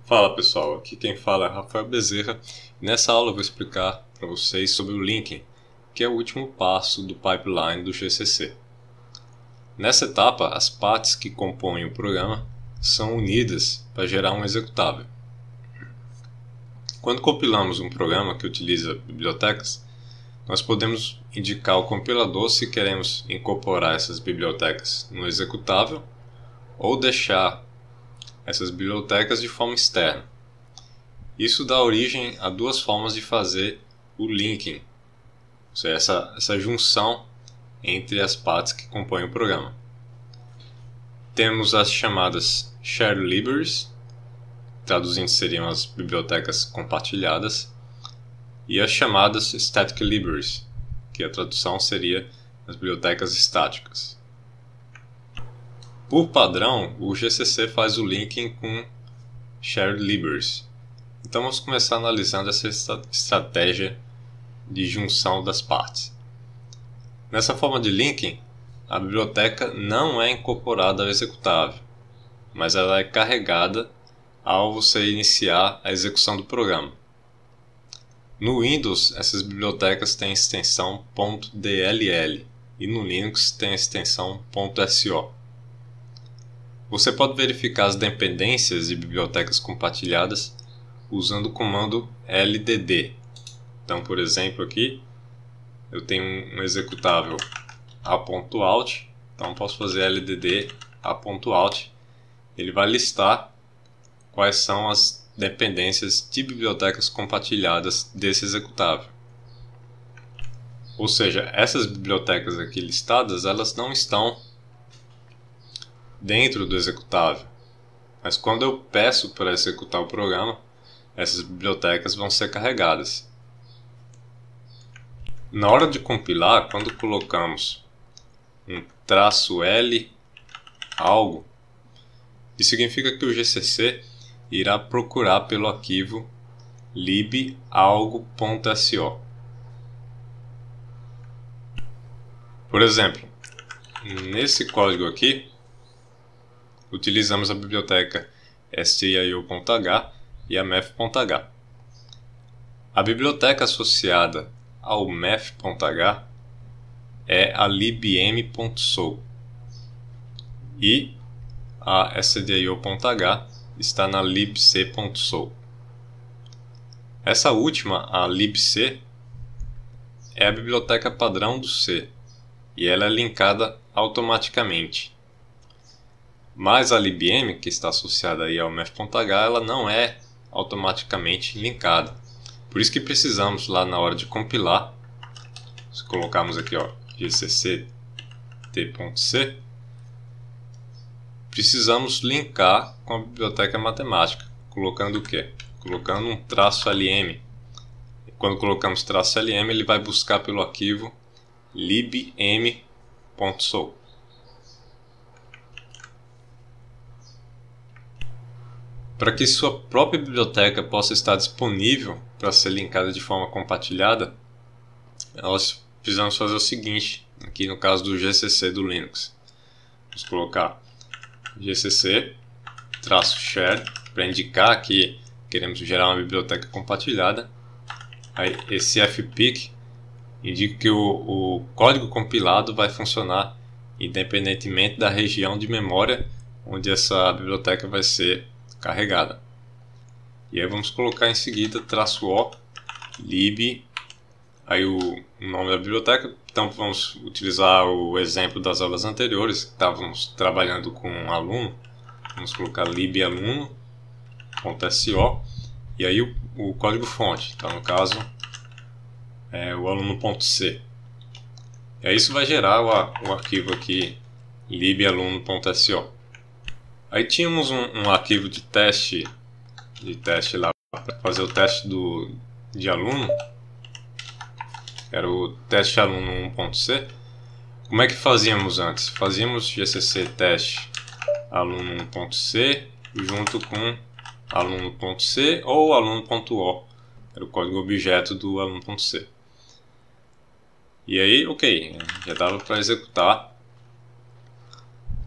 Fala pessoal, aqui quem fala é Rafael Bezerra e nessa aula eu vou explicar para vocês sobre o linking, que é o último passo do pipeline do GCC. Nessa etapa, as partes que compõem o programa são unidas para gerar um executável. Quando compilamos um programa que utiliza bibliotecas, nós podemos indicar ao compilador se queremos incorporar essas bibliotecas no executável ou deixar essas bibliotecas de forma externa. Isso dá origem a duas formas de fazer o linking, ou seja, essa junção entre as partes que compõem o programa. Temos as chamadas shared libraries, traduzindo seriam as bibliotecas compartilhadas, e as chamadas static libraries, que a tradução seria as bibliotecas estáticas. Por padrão, o GCC faz o linking com shared libraries. Então vamos começar analisando essa estratégia de junção das partes. Nessa forma de linking, a biblioteca não é incorporada ao executável, mas ela é carregada ao você iniciar a execução do programa. No Windows, essas bibliotecas têm a extensão .dll e no Linux tem a extensão .so. Você pode verificar as dependências de bibliotecas compartilhadas usando o comando ldd. Então, por exemplo, aqui eu tenho um executável a.out, então posso fazer ldd a.out. Ele vai listar quais são as dependências de bibliotecas compartilhadas desse executável. Ou seja, essas bibliotecas aqui listadas, elas não estão dentro do executável, mas quando eu peço para executar o programa, essas bibliotecas vão ser carregadas. Na hora de compilar, quando colocamos um "-l" algo, isso significa que o GCC irá procurar pelo arquivo lib-algo.so. Por exemplo, nesse código aqui, utilizamos a biblioteca stio.h e a math.h. A biblioteca associada ao math.h é a libm.so e a stdio.h está na libc.so. Essa última, a libc, é a biblioteca padrão do C e ela é linkada automaticamente. Mas a libm, que está associada aí ao math.h, ela não é automaticamente linkada. Por isso que precisamos lá na hora de compilar, se colocarmos aqui gcc t.c, precisamos linkar com a biblioteca matemática, colocando o quê? Colocando um "-lm". E quando colocamos "-lm", ele vai buscar pelo arquivo libm.so. Para que sua própria biblioteca possa estar disponível para ser linkada de forma compartilhada, nós precisamos fazer o seguinte, aqui no caso do GCC do Linux. Vamos colocar gcc-share para indicar que queremos gerar uma biblioteca compartilhada. Aí esse fpic indica que o código compilado vai funcionar independentemente da região de memória onde essa biblioteca vai ser carregada. E aí vamos colocar em seguida "-o lib", aí o nome da biblioteca. Então vamos utilizar o exemplo das aulas anteriores, que estávamos trabalhando com um aluno. Vamos colocar libaluno.so e aí o código fonte, então no caso é o aluno.c. E aí isso vai gerar o arquivo aqui libaluno.so. Aí tínhamos um arquivo de teste lá para fazer o teste de aluno, era o teste aluno 1.c. Como é que fazíamos antes? Fazíamos gcc teste aluno 1.c junto com aluno.c ou aluno.o, era o código objeto do aluno.c. E aí, ok, já dava para executar.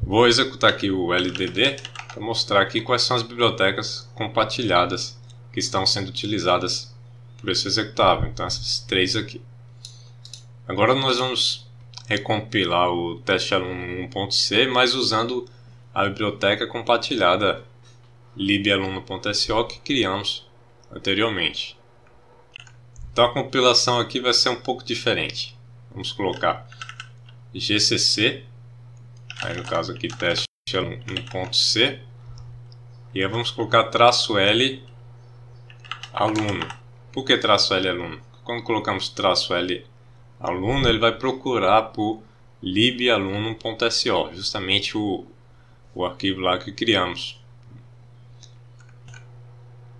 Vou executar aqui o ldd para mostrar aqui quais são as bibliotecas compartilhadas que estão sendo utilizadas por esse executável. Então essas três aqui. Agora nós vamos recompilar o teste aluno 1.c, mas usando a biblioteca compartilhada libaluno.so que criamos anteriormente. Então a compilação aqui vai ser um pouco diferente. Vamos colocar gcc, aí no caso aqui teste aluno 1.c, e aí vamos colocar -l aluno. Por que -l aluno? Quando colocamos -l aluno, ele vai procurar por libaluno.so, justamente o arquivo lá que criamos.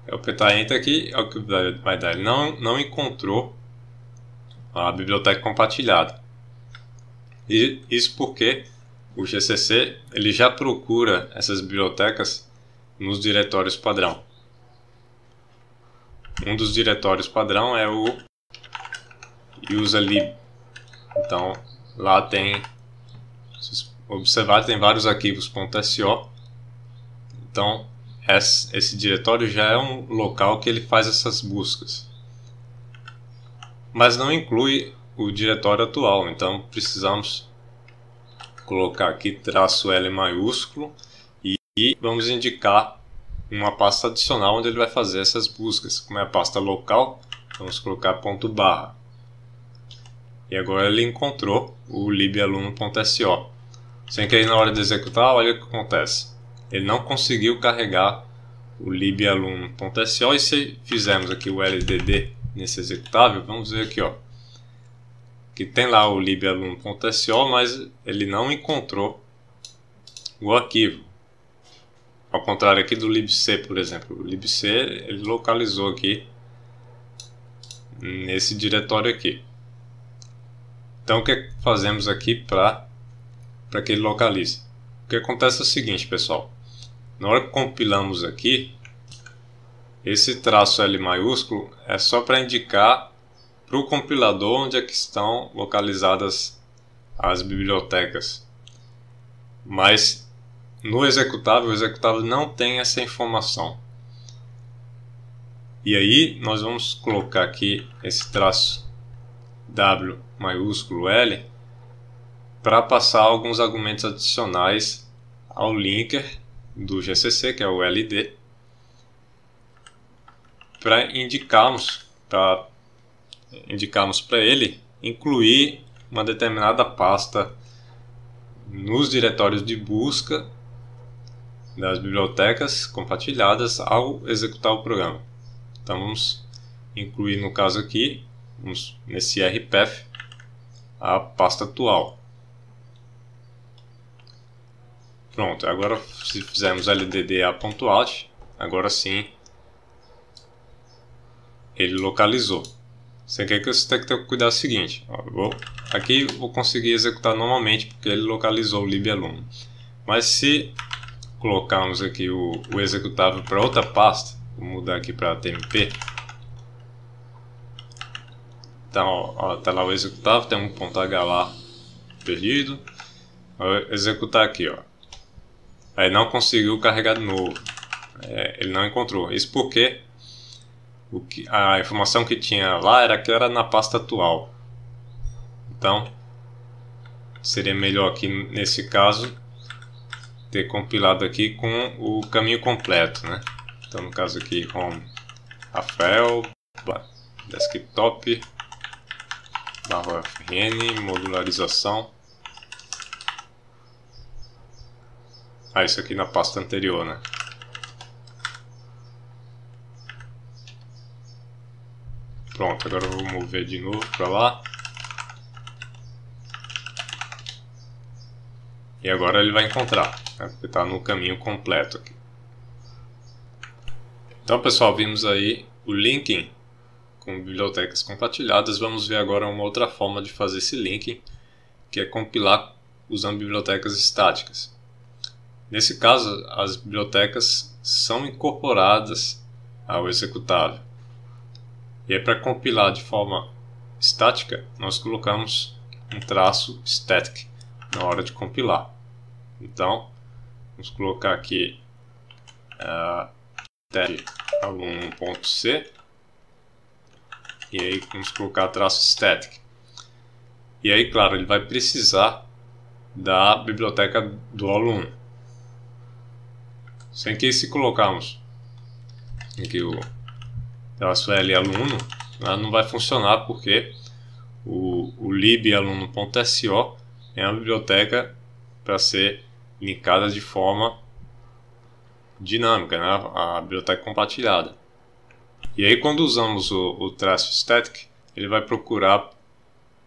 Eu apertar Enter aqui, é o que vai dar. Ele não encontrou a biblioteca compartilhada. E isso porque o GCC ele já procura essas bibliotecas nos diretórios padrão. Um dos diretórios padrão é o userlib. Então lá tem, se observar, tem vários arquivos .so. Então esse diretório já é um local que ele faz essas buscas, mas não inclui o diretório atual. Então precisamos colocar aqui -L maiúsculo e vamos indicar uma pasta adicional onde ele vai fazer essas buscas. Como é a pasta local, vamos colocar /. E agora ele encontrou o libaluno.so. Sem que aí na hora de executar, olha o que acontece. Ele não conseguiu carregar o libaluno.so, e se fizermos aqui o LDD nesse executável, vamos ver aqui, ó, que tem lá o libaluno.so, mas ele não encontrou o arquivo. Ao contrário aqui do libc, por exemplo. O libc ele localizou aqui nesse diretório aqui. Então o que fazemos aqui para que ele localize? O que acontece é o seguinte, pessoal. Na hora que compilamos aqui, esse -L maiúsculo é só para indicar para o compilador onde é que estão localizadas as bibliotecas. Mas no executável, o executável não tem essa informação. E aí nós vamos colocar aqui esse -W maiúsculo L para passar alguns argumentos adicionais ao linker do GCC, que é o LD, para indicarmos para ele incluir uma determinada pasta nos diretórios de busca das bibliotecas compartilhadas ao executar o programa. Então vamos incluir, no caso aqui, nesse rpath, a pasta atual. Pronto, agora se fizermos ldd_a.out, agora sim ele localizou. Sem que você tem que ter cuidado o seguinte, ó, aqui vou conseguir executar normalmente porque ele localizou o libaluno. Mas se colocarmos aqui o executável para outra pasta, vou mudar aqui para tmp. Então está lá o executável, tem um .h lá perdido. Vou executar aqui, ó. Aí não conseguiu carregar de novo. Ele não encontrou. Isso porque a informação que tinha lá era que era na pasta atual. Então seria melhor aqui nesse caso ter compilado aqui com o caminho completo, né? Então no caso aqui home Rafael desktop /fn modularização. Isso aqui na pasta anterior, né? Pronto, agora eu vou mover de novo para lá. E agora ele vai encontrar, né? Porque está no caminho completo aqui. Então, pessoal, vimos aí o linking com bibliotecas compartilhadas. Vamos ver agora uma outra forma de fazer esse linking, que é compilar usando bibliotecas estáticas. Nesse caso, as bibliotecas são incorporadas ao executável. E aí, para compilar de forma estática, nós colocamos um --static na hora de compilar. Então, vamos colocar aqui teste aluno.c, e aí vamos colocar traço static. E aí, claro, ele vai precisar da biblioteca do aluno. Sem que, se colocarmos aqui o traço L aluno, não vai funcionar, porque o libaluno.so é uma biblioteca para ser linkada de forma dinâmica, né? A biblioteca compartilhada. E aí, quando usamos o traço static, ele vai procurar,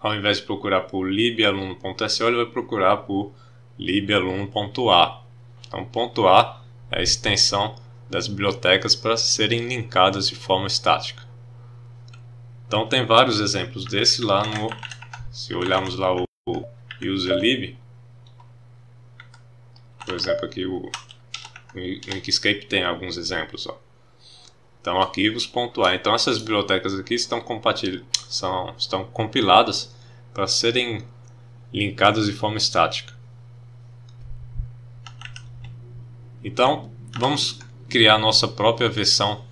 ao invés de procurar por libaluno.so, ele vai procurar por libaluno.a. Então, ponto .a é a extensão das bibliotecas para serem linkadas de forma estática. Então, tem vários exemplos desse lá no, se olharmos lá o userlib, por exemplo, aqui o Inkscape tem alguns exemplos, ó. Então, arquivos.a. Então, essas bibliotecas aqui estão compiladas para serem linkadas de forma estática. Então, vamos criar nossa própria versão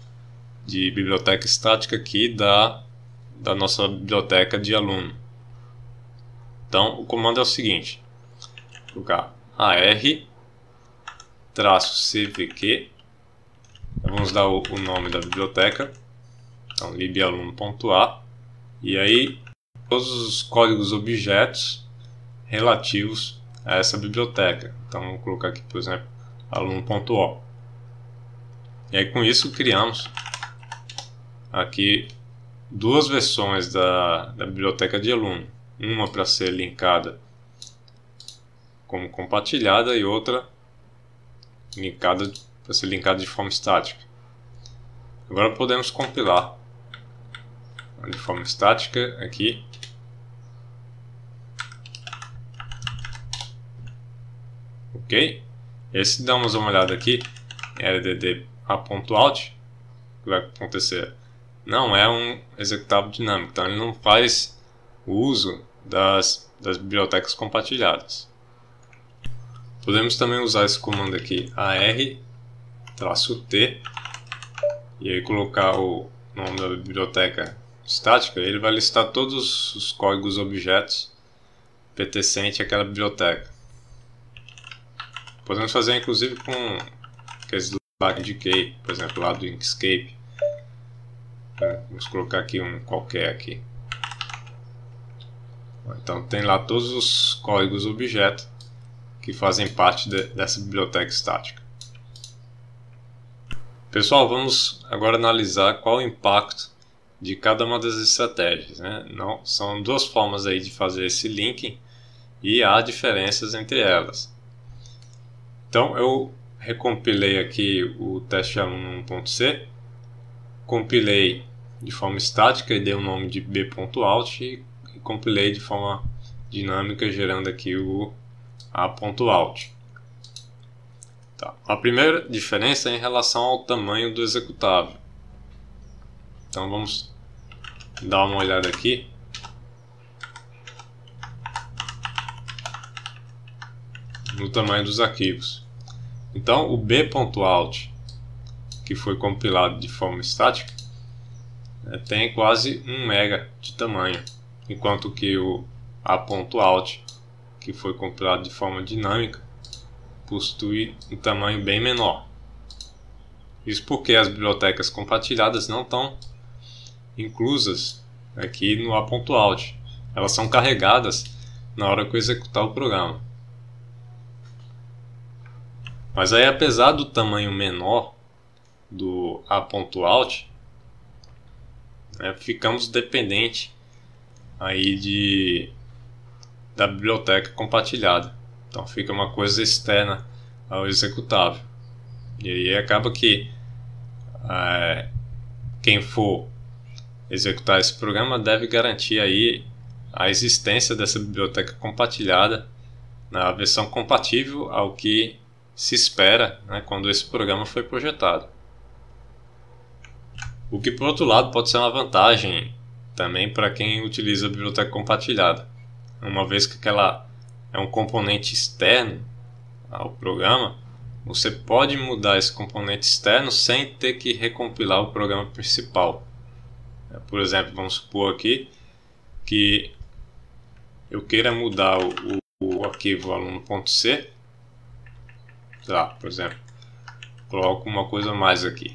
de biblioteca estática aqui da nossa biblioteca de aluno. Então, o comando é o seguinte: colocar ar-cvq, vamos dar o nome da biblioteca, então libaluno.a, e aí todos os códigos objetos relativos a essa biblioteca. Então, vamos colocar aqui, por exemplo, aluno.o. E aí, com isso, criamos aqui duas versões da biblioteca de aluno. Uma para ser linkada como compartilhada e outra para ser linkada de forma estática. Agora podemos compilar de forma estática aqui. Ok? E se damos uma olhada aqui em ldd.a.out, o que vai acontecer? Não é um executável dinâmico, então ele não faz o uso das bibliotecas compartilhadas. Podemos também usar esse comando aqui, ar-t, e aí colocar o nome da biblioteca estática. Ele vai listar todos os códigos objetos pertencentes àquela biblioteca. Podemos fazer inclusive com aqueles lá que indiquei, por exemplo, lá do Inkscape. Vamos colocar aqui um qualquer aqui. Então tem lá todos os códigos objeto que fazem parte dessa biblioteca estática. Pessoal, vamos agora analisar qual o impacto de cada uma das estratégias, né? São duas formas aí de fazer esse linking e há diferenças entre elas. Então eu recompilei aqui o teste aluno 1.c, compilei de forma estática e dei o nome de b.out e compilei de forma dinâmica, gerando aqui o a.out. Tá. A primeira diferença é em relação ao tamanho do executável. Então vamos dar uma olhada aqui. No tamanho dos arquivos. Então o b.out, que foi compilado de forma estática, tem quase 1 MB de tamanho, enquanto que o a.out, que foi compilado de forma dinâmica, possui um tamanho bem menor. Isso porque as bibliotecas compartilhadas não estão inclusas aqui no a.out. Elas são carregadas na hora que eu executar o programa. Mas aí, apesar do tamanho menor do a.out, ficamos dependentes aí da biblioteca compartilhada. Então fica uma coisa externa ao executável. E aí acaba que quem for executar esse programa deve garantir aí a existência dessa biblioteca compartilhada na versão compatível ao que se espera, né, quando esse programa foi projetado. O que, por outro lado, pode ser uma vantagem também para quem utiliza a biblioteca compartilhada, uma vez que ela é um componente externo ao programa. você pode mudar esse componente externo sem ter que recompilar o programa principal. Por exemplo, vamos supor aqui que eu queira mudar o arquivo aluno.c, por exemplo, coloco uma coisa a mais aqui.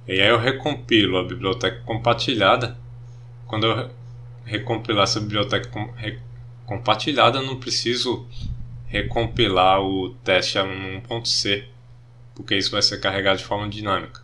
E aí eu recompilo a biblioteca compartilhada. Quando eu recompilar essa biblioteca compartilhada, eu não preciso recompilar o teste aluno1.c, porque isso vai ser carregado de forma dinâmica.